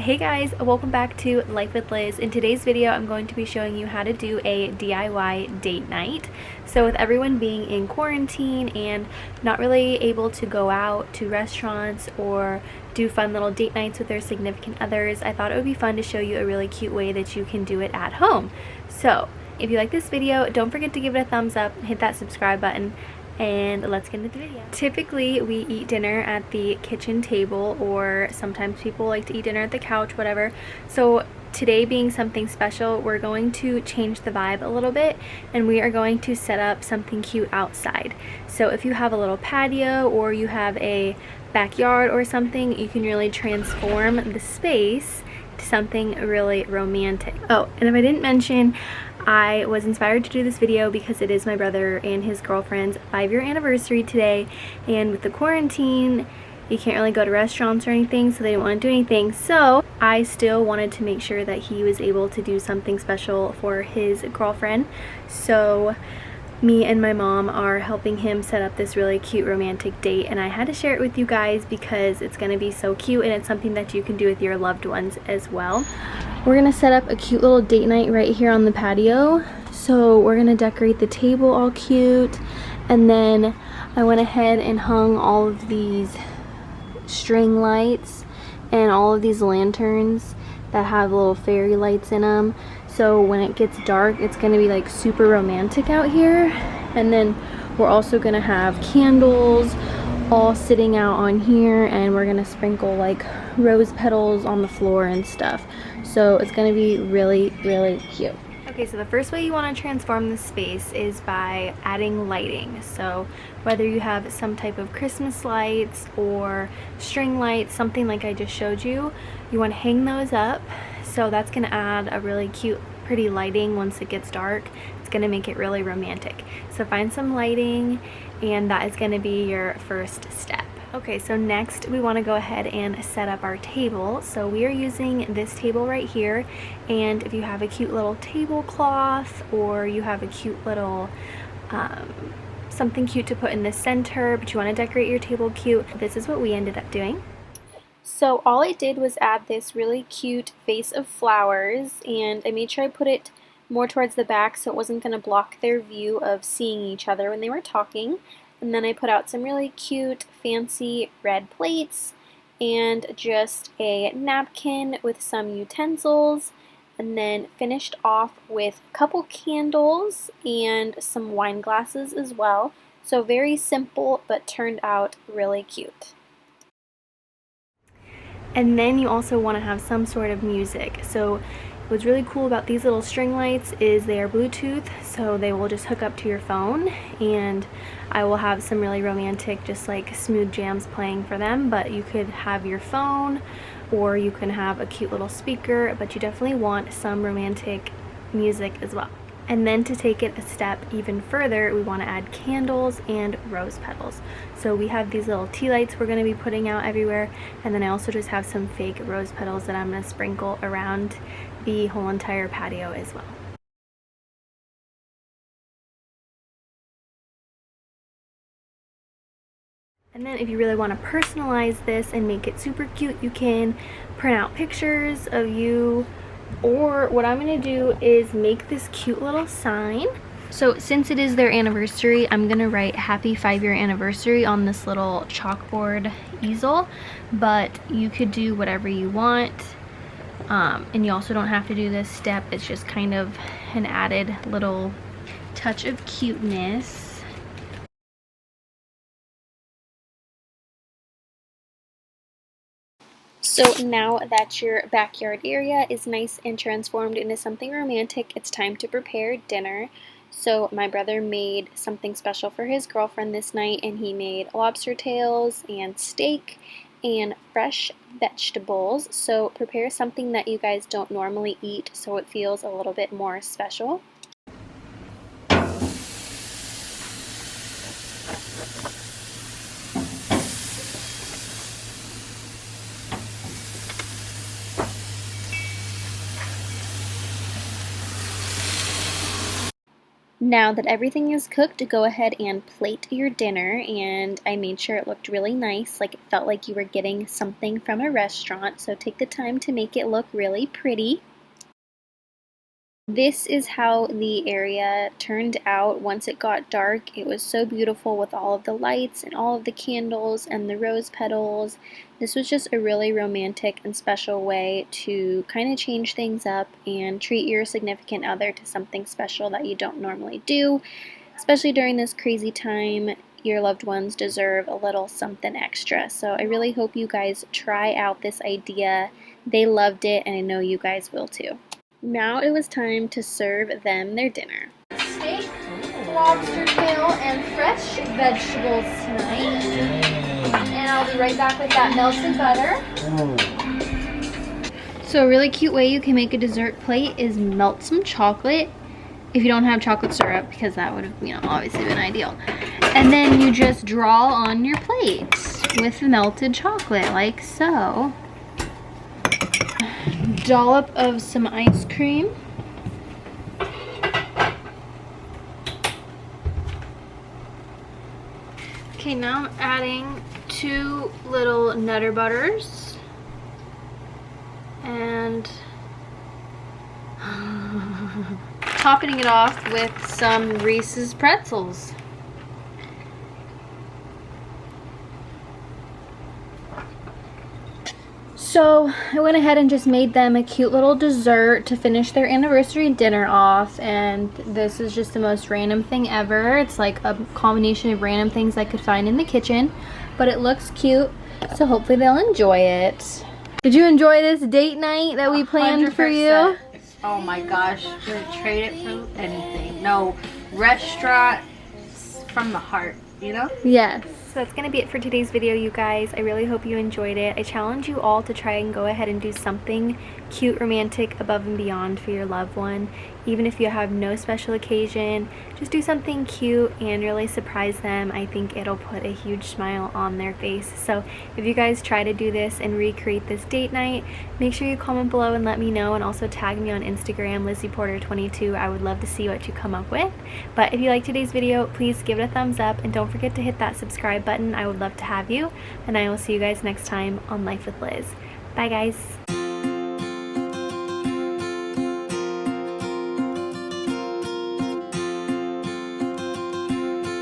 Hey guys, welcome back to Life with Liz. In today's video, I'm going to be showing you how to do a DIY date night. So with everyone being in quarantine and not really able to go out to restaurants or do fun little date nights with their significant others, I thought it would be fun to show you a really cute way that you can do it at home. So if you like this video, don't forget to give it a thumbs up, hit that subscribe button, and let's get into the video. Typically we eat dinner at the kitchen table, or sometimes people like to eat dinner at the couch, whatever. So today being something special, we're going to change the vibe a little bit and we are going to set up something cute outside. So if you have a little patio or you have a backyard or something, you can really transform the space to something really romantic. Oh, and if I didn't mention, I was inspired to do this video because it is my brother and his girlfriend's 5-year anniversary today, and with the quarantine you can't really go to restaurants or anything, so they didn't want to do anything. So I still wanted to make sure that he was able to do something special for his girlfriend. So me and my mom are helping him set up this really cute romantic date, and I had to share it with you guys because it's going to be so cute and it's something that you can do with your loved ones as well. We're gonna set up a cute little date night right here on the patio. So we're gonna decorate the table all cute, and then I went ahead and hung all of these string lights and all of these lanterns that have little fairy lights in them. So when it gets dark, it's gonna be like super romantic out here. And then we're also gonna have candles all sitting out on here, and we're gonna sprinkle like rose petals on the floor and stuff. So it's gonna be really, really cute. Okay, so the first way you want to transform the space is by adding lighting. So whether you have some type of Christmas lights or string lights, something like I just showed you, you want to hang those up. So that's gonna add a really cute, pretty lighting once it gets dark. It's gonna make it really romantic. So find some lighting, and that is gonna be your first step. Okay, so next we want to go ahead and set up our table. So we are using this table right here, and if you have a cute little tablecloth or you have a cute little something cute to put in the center, but you want to decorate your table cute, this is what we ended up doing. So all I did was add this really cute vase of flowers, and I made sure I put it more towards the back so it wasn't going to block their view of seeing each other when they were talking. And then I put out some really cute fancy red plates and just a napkin with some utensils, and then finished off with a couple candles and some wine glasses as well. So very simple, but turned out really cute. And then you also want to have some sort of music. So what's really cool about these little string lights is they are Bluetooth, so they will just hook up to your phone, and I will have some really romantic, just like smooth jams playing for them. But you could have your phone, or you can have a cute little speaker, but you definitely want some romantic music as well. And then to take it a step even further, we want to add candles and rose petals. So we have these little tea lights we're going to be putting out everywhere, and then I also just have some fake rose petals that I'm going to sprinkle around the whole entire patio as well. And then if you really want to personalize this and make it super cute, you can print out pictures of you, or what I'm going to do is make this cute little sign. So since it is their anniversary, I'm going to write happy 5-year anniversary on this little chalkboard easel, but you could do whatever you want. And you also don't have to do this step. It's just kind of an added little touch of cuteness. So now that your backyard area is nice and transformed into something romantic, it's time to prepare dinner. So my brother made something special for his girlfriend this night, and he made lobster tails and steak and fresh vegetables. So prepare something that you guys don't normally eat so it feels a little bit more special. Now that everything is cooked, go ahead and plate your dinner, and I made sure it looked really nice, like it felt like you were getting something from a restaurant, so take the time to make it look really pretty. This is how the area turned out once it got dark. It was so beautiful with all of the lights and all of the candles and the rose petals. This was just a really romantic and special way to kind of change things up and treat your significant other to something special that you don't normally do. Especially during this crazy time, your loved ones deserve a little something extra. So I really hope you guys try out this idea. They loved it, and I know you guys will too. Now it was time to serve them their dinner. Steak, lobster tail, and fresh vegetables tonight. And I'll be right back with that melted butter. So a really cute way you can make a dessert plate is melt some chocolate. If you don't have chocolate syrup, because that would have, obviously been ideal. And then you just draw on your plate with melted chocolate, like so. Dollop of some ice cream. Okay, now I'm adding 2 little Nutter Butters and topping it off with some Reese's pretzels. So I went ahead and just made them a cute little dessert to finish their anniversary dinner off, and this is just the most random thing ever. It's like a combination of random things I could find in the kitchen, but it looks cute, so hopefully they'll enjoy it. Did you enjoy this date night that we planned 100%. For you? Oh my gosh, would trade it for anything. No, restaurant from the heart, Yes. So that's going to be it for today's video, you guys. I really hope you enjoyed it. I challenge you all to try and go ahead and do something cute, romantic, above and beyond for your loved one. Even if you have no special occasion, just do something cute and really surprise them. I think it'll put a huge smile on their face. So if you guys try to do this and recreate this date night, make sure you comment below and let me know, and also tag me on Instagram, LizzyPorter22. I would love to see what you come up with. But if you liked today's video, please give it a thumbs up, and don't forget to hit that subscribe button. I would love to have you, and I will see you guys next time on Life with Liz. Bye guys.